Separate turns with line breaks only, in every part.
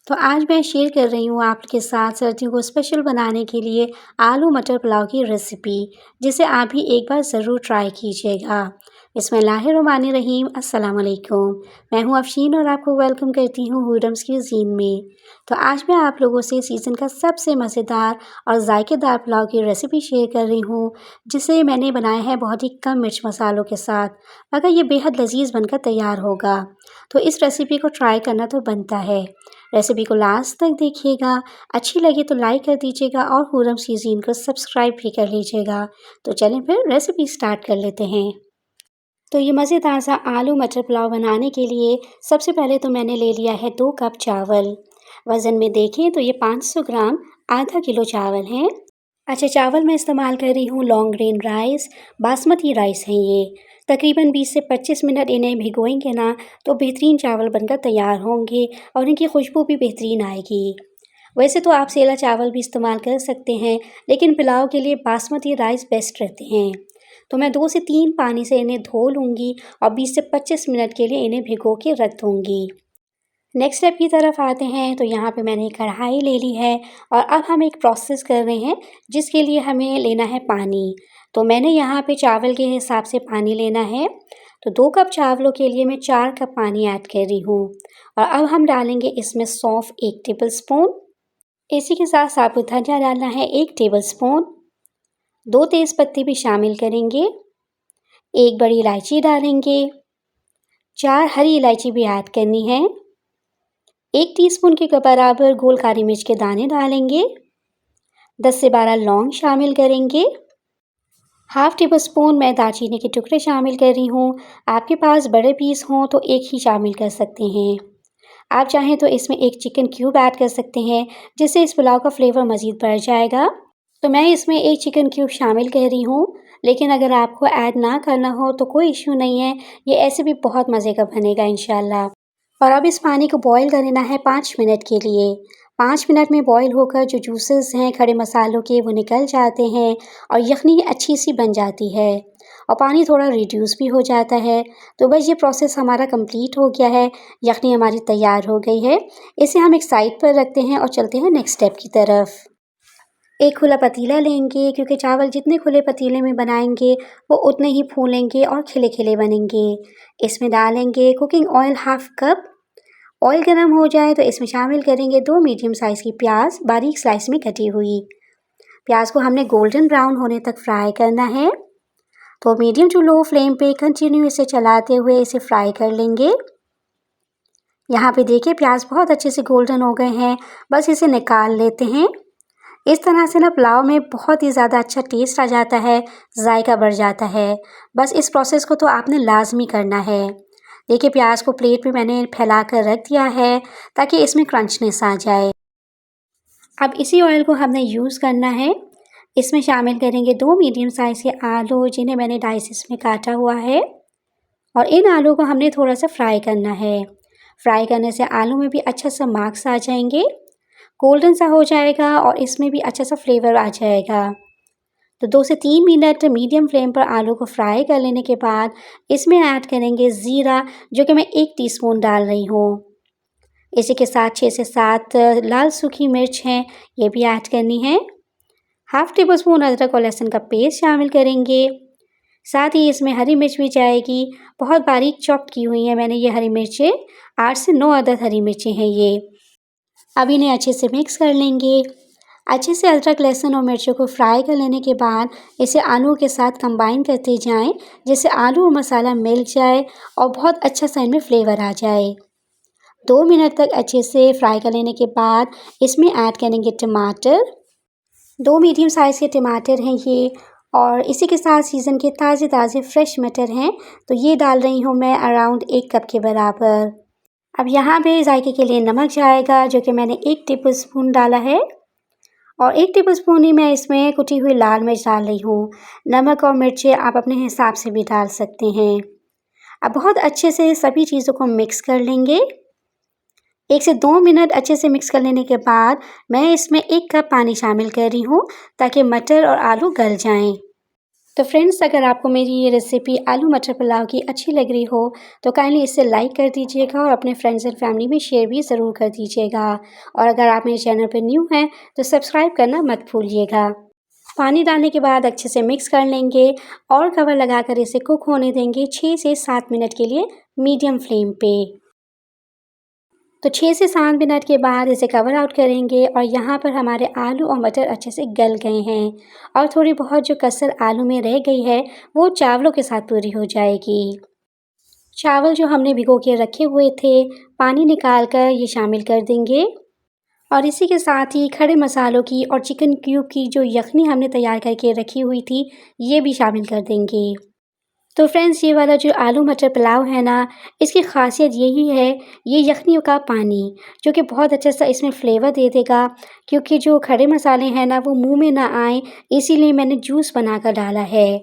तो आज मैं शेयर कर रही हूँ आपके साथ सर्दियों को स्पेशल बनाने के लिए आलू मटर पुलाव की रेसिपी, जिसे आप भी एक बार ज़रूर ट्राई कीजिएगा। बिस्मिल्लाहिर्रहमानिर्रहीम, अस्सलाम वालेकुम। मैं हूँ अफशीन और आपको वेलकम करती हूँ हुडम्स क्यूज़ीन में। तो आज मैं आप लोगों से सीज़न का सबसे मज़ेदार और जायकेदार पुलाव की रेसिपी शेयर कर रही हूँ, जिसे मैंने बनाया है बहुत ही कम मिर्च मसालों के साथ, मगर ये बेहद लजीज़ बनकर तैयार होगा। तो इस रेसिपी को ट्राई करना तो बनता है। रेसिपी को लास्ट तक देखिएगा, अच्छी लगे तो लाइक कर दीजिएगा और हुडम्स क्यूज़ीन को सब्सक्राइब भी कर लीजिएगा। तो चलें फिर रेसिपी स्टार्ट कर लेते हैं। तो ये मज़ेदार सा आलू मटर पुलाव बनाने के लिए सबसे पहले तो मैंने ले लिया है 2 कप चावल। वज़न में देखें तो ये 500 ग्राम आधा किलो चावल हैं। अच्छा, चावल मैं इस्तेमाल कर रही हूँ long grain rice, basmati rice हैं ये। तकरीबन 20 से 25 मिनट इन्हें भिगोएंगे ना तो बेहतरीन चावल बनकर तैयार होंगे और इनकी खुशबू भी बेहतरीन आएगी। वैसे तो आप सेला चावल भी इस्तेमाल कर सकते हैं, लेकिन पुलाव के लिए बासमती राइस बेस्ट रहते हैं। तो मैं 2 से 3 पानी से इन्हें धो लूँगी और 20 से 25 मिनट के लिए इन्हें भिगो के रख दूँगी। नेक्स्ट स्टेप की तरफ आते हैं। तो यहाँ पे मैंने कढ़ाई ले ली है और अब हम एक प्रोसेस कर रहे हैं, जिसके लिए हमें लेना है पानी। तो मैंने यहाँ पे चावल के हिसाब से पानी लेना है। तो 2 कप चावलों के लिए मैं 4 कप पानी ऐड कर रही हूँ। और अब हम डालेंगे इसमें सौंफ 1 टेबल स्पून। इसी के साथ साबुत धनिया डालना है 1 टेबल स्पून। 2 तेज़ पत्ते भी शामिल करेंगे। 1 बड़ी इलायची डालेंगे। 4 हरी इलायची भी ऐड करनी है। 1 टीस्पून के बराबर गोल काली मिर्च के दाने डालेंगे। 10 से 12 लौंग शामिल करेंगे। हाफ़ टेबल स्पून मैं दालचीनी के टुकड़े शामिल कर रही हूँ। आपके पास बड़े पीस हों तो एक ही शामिल कर सकते हैं। आप चाहें तो इसमें एक चिकन क्यूब ऐड कर सकते हैं, जिससे इस पुलाव का फ्लेवर मज़ीद बढ़ जाएगा। तो मैं इसमें एक चिकन क्यूब शामिल कर रही हूँ, लेकिन अगर आपको ऐड ना करना हो तो कोई इश्यू नहीं है, ये ऐसे भी बहुत मज़े का बनेगा इंशाल्लाह। और अब इस पानी को बॉईल कर लेना है 5 मिनट के लिए। 5 मिनट में बॉईल होकर जो जूसेस हैं खड़े मसालों के वो निकल जाते हैं और यखनी अच्छी सी बन जाती है और पानी थोड़ा रिड्यूस भी हो जाता है। तो बस ये प्रोसेस हमारा कंप्लीट हो गया है, यखनी हमारी तैयार हो गई है। इसे हम एक साइड पर रखते हैं और चलते हैं नेक्स्ट स्टेप की तरफ। एक खुला पतीला लेंगे, क्योंकि चावल जितने खुले पतीले में बनाएंगे वो उतने ही फूलेंगे और खिले खिले बनेंगे। इसमें डालेंगे cooking oil half cup. Oil गर्म हो जाए तो इसमें शामिल करेंगे 2 मीडियम साइज़ की प्याज बारीक स्लाइस में कटी हुई। प्याज को हमने गोल्डन ब्राउन होने तक फ्राई करना है। तो मीडियम टू लो फ्लेम पे कंटिन्यू इसे चलाते हुए इसे फ्राई कर लेंगे। यहाँ पे देखिए प्याज बहुत अच्छे से गोल्डन हो गए हैं, बस इसे निकाल लेते हैं। इस तरह से ना पुलाव में बहुत ही ज़्यादा अच्छा टेस्ट आ जाता है, जायका बढ़ जाता है। बस इस प्रोसेस को तो आपने लाजमी करना है। देखिए प्याज को प्लेट पे मैंने फैला कर रख दिया है, ताकि इसमें क्रंचनेस आ जाए। अब इसी ऑयल को हमने यूज़ करना है। इसमें शामिल करेंगे 2 मीडियम साइज़ के आलू, जिन्हें मैंने डाइसेस में काटा हुआ है और इन आलू को हमने थोड़ा सा फ्राई करना है। फ्राई करने से आलू में भी अच्छा सा मार्क्स आ जाएंगे, गोल्डन सा हो जाएगा और इसमें भी अच्छा सा फ्लेवर आ जाएगा। तो 2 से 3 मिनट मीडियम फ्लेम पर आलू को फ्राई कर लेने के बाद इसमें ऐड करेंगे ज़ीरा, जो कि मैं 1 टीस्पून डाल रही हूँ। इसी के साथ 6 से 7 लाल सूखी मिर्च हैं, ये भी ऐड करनी है। हाफ़ टेबल स्पून अदरक और लहसुन का पेस्ट शामिल करेंगे। साथ ही इसमें हरी मिर्च भी जाएगी, बहुत बारीक चॉप की हुई है मैंने ये हरी मिर्चें, 8 से 9 अदद हरी मिर्चें हैं ये। अब इन्हें अच्छे से मिक्स कर लेंगे। अच्छे से अदरक लहसुन और मिर्चों को फ्राई कर लेने के बाद इसे आलू के साथ कंबाइन करते जाएं, जिससे आलू और मसाला मिल जाए और बहुत अच्छा सा इनमें फ्लेवर आ जाए। 2 मिनट तक अच्छे से फ्राई कर लेने के बाद इसमें ऐड करेंगे टमाटर। 2 मीडियम साइज़ के टमाटर हैं ये, और इसी के साथ सीज़न के ताज़े ताज़े फ्रेश मटर हैं, तो ये डाल रही हूँ मैं अराउंड 1 कप के बराबर। अब यहाँ पे जायके के लिए नमक जाएगा, जो कि मैंने 1 टेबल स्पून डाला है और 1 टेबल स्पून ही मैं इसमें कुटी हुई लाल मिर्च डाल रही हूँ। नमक और मिर्चें आप अपने हिसाब से भी डाल सकते हैं। अब बहुत अच्छे से सभी चीज़ों को मिक्स कर लेंगे। 1 से 2 मिनट अच्छे से मिक्स कर लेने के बाद मैं इसमें 1 कप पानी शामिल कर रही हूँ, ताकि मटर और आलू गल जाएं। तो फ्रेंड्स, अगर आपको मेरी ये रेसिपी आलू मटर पुलाव की अच्छी लग रही हो तो काइंडली इसे लाइक कर दीजिएगा और अपने फ्रेंड्स एंड फैमिली में शेयर भी ज़रूर कर दीजिएगा। और अगर आप मेरे चैनल पर न्यू हैं तो सब्सक्राइब करना मत भूलिएगा। पानी डालने के बाद अच्छे से मिक्स कर लेंगे और कवर लगाकर इसे कुक होने देंगे 6 से 7 मिनट के लिए मीडियम फ्लेम पे। तो 6 से 7 मिनट के बाद इसे कवर आउट करेंगे और यहाँ पर हमारे आलू और मटर अच्छे से गल गए हैं और थोड़ी बहुत जो कसर आलू में रह गई है वो चावलों के साथ पूरी हो जाएगी। चावल जो हमने भिगो के रखे हुए थे पानी निकाल कर ये शामिल कर देंगे और इसी के साथ ही खड़े मसालों की और चिकन क्यूब की जो यखनी हमने तैयार करके रखी हुई थी ये भी शामिल कर देंगे। तो फ्रेंड्स, ये वाला जो आलू मटर पुलाव है ना, इसकी ख़ासियत यही है ये यखनियों का पानी जो कि बहुत अच्छा सा इसमें फ्लेवर दे देगा, क्योंकि जो खड़े मसाले हैं ना वो मुंह में ना आए इसीलिए मैंने जूस बनाकर डाला है।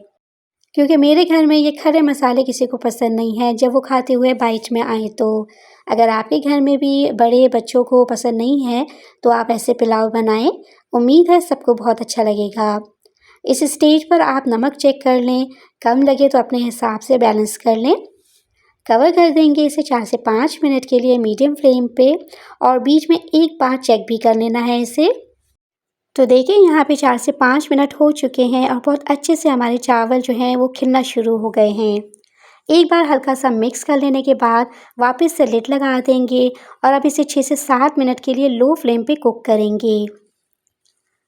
क्योंकि मेरे घर में ये खड़े मसाले किसी को पसंद नहीं है जब वो खाते हुए बाइट में आए तो। अगर आपके घर में भी बड़े बच्चों को पसंद नहीं है तो आप ऐसे पुलाव बनाएं, उम्मीद है सबको बहुत अच्छा लगेगा। इस स्टेज पर आप नमक चेक कर लें, कम लगे तो अपने हिसाब से बैलेंस कर लें। कवर कर देंगे इसे 4 से 5 मिनट के लिए मीडियम फ्लेम पे और बीच में एक बार चेक भी कर लेना है इसे। तो देखिए यहाँ पे 4 से 5 मिनट हो चुके हैं और बहुत अच्छे से हमारे चावल जो हैं वो खिलना शुरू हो गए हैं। एक बार हल्का सा मिक्स कर लेने के बाद वापस से लिड लगा देंगे और अब इसे 6 से 7 मिनट के लिए लो फ्लेम पे कुक करेंगे।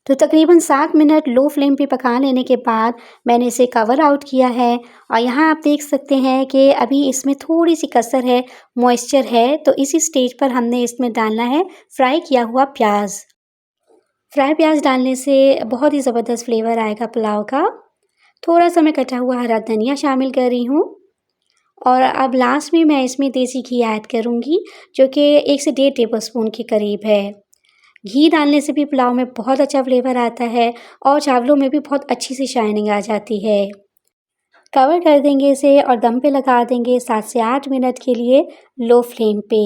तो तकरीबन 7 मिनट लो फ्लेम पे पका लेने के बाद मैंने इसे कवर आउट किया है और यहाँ आप देख सकते हैं कि अभी इसमें थोड़ी सी कसर है, मॉइस्चर है। तो इसी स्टेज पर हमने इसमें डालना है फ्राई किया हुआ प्याज। फ्राई प्याज डालने से बहुत ही ज़बरदस्त फ्लेवर आएगा पुलाव का। थोड़ा सा मैं कटा हुआ हरा धनिया शामिल कर रही हूँ और अब लास्ट में मैं इसमें देसी घी ऐड करूँगी जो कि 1 से 1.5 टेबलस्पून के करीब है। घी डालने से भी पुलाव में बहुत अच्छा फ्लेवर आता है और चावलों में भी बहुत अच्छी सी शाइनिंग आ जाती है। कवर कर देंगे इसे और दम पे लगा देंगे 7 से 8 मिनट के लिए लो फ्लेम पे।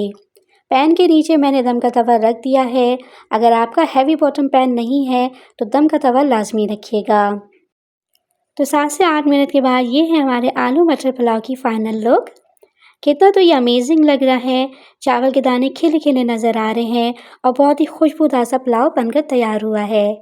पैन के नीचे मैंने दम का तवा रख दिया है। अगर आपका हैवी बॉटम पैन नहीं है तो दम का तवा लाजमी रखिएगा। तो 7 से 8 मिनट के बाद ये है हमारे आलू मटर पुलाव की फ़ाइनल लुक। कितना तो ये अमेजिंग लग रहा है। चावल के दाने खिले खिले नज़र आ रहे हैं और बहुत ही खुशबूदार सा पुलाव बनकर तैयार हुआ है।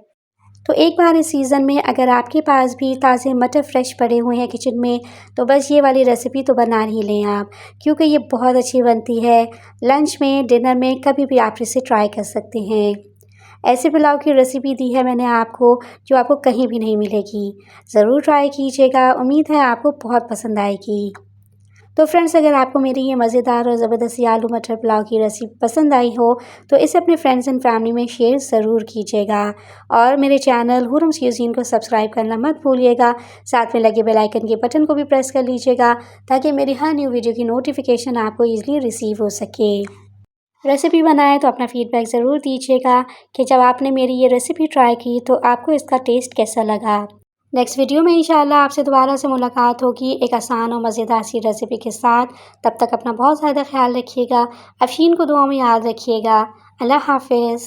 तो एक बार इस सीज़न में अगर आपके पास भी ताज़े मटर फ्रेश पड़े हुए हैं किचन में तो बस ये वाली रेसिपी तो बना ही लें आप, क्योंकि ये बहुत अच्छी बनती है। लंच में, डिनर में कभी भी आप इसे ट्राई कर सकते हैं। ऐसे पुलाव की रेसिपी दी है मैंने आपको जो आपको कहीं भी नहीं मिलेगी। ज़रूर ट्राई कीजिएगा, उम्मीद है आपको बहुत पसंद आएगी। तो फ्रेंड्स, अगर आपको मेरी ये मज़ेदार और ज़बरदस्त आलू मटर पुलाव की रेसिपी पसंद आई हो तो इसे अपने फ्रेंड्स एंड फैमिली में शेयर ज़रूर कीजिएगा और मेरे चैनल हुरम्स क्यूज़ीन को सब्सक्राइब करना मत भूलिएगा। साथ में लगे बेल आइकन के बटन को भी प्रेस कर लीजिएगा ताकि मेरी हर न्यू वीडियो की नोटिफिकेशन आपको ईज़िली रिसीव हो सके। रेसिपी बनाए तो अपना फ़ीडबैक ज़रूर दीजिएगा कि जब आपने मेरी ये रेसिपी ट्राई की तो आपको इसका टेस्ट कैसा लगा। नेक्स्ट वीडियो में इंशाल्लाह आपसे दोबारा से मुलाकात होगी एक आसान और मज़ेदार सी रेसिपी के साथ। तब तक अपना बहुत ज़्यादा ख्याल रखिएगा। अफ़ीन को दुआ में याद रखिएगा। अल्लाह हाफ़िज़।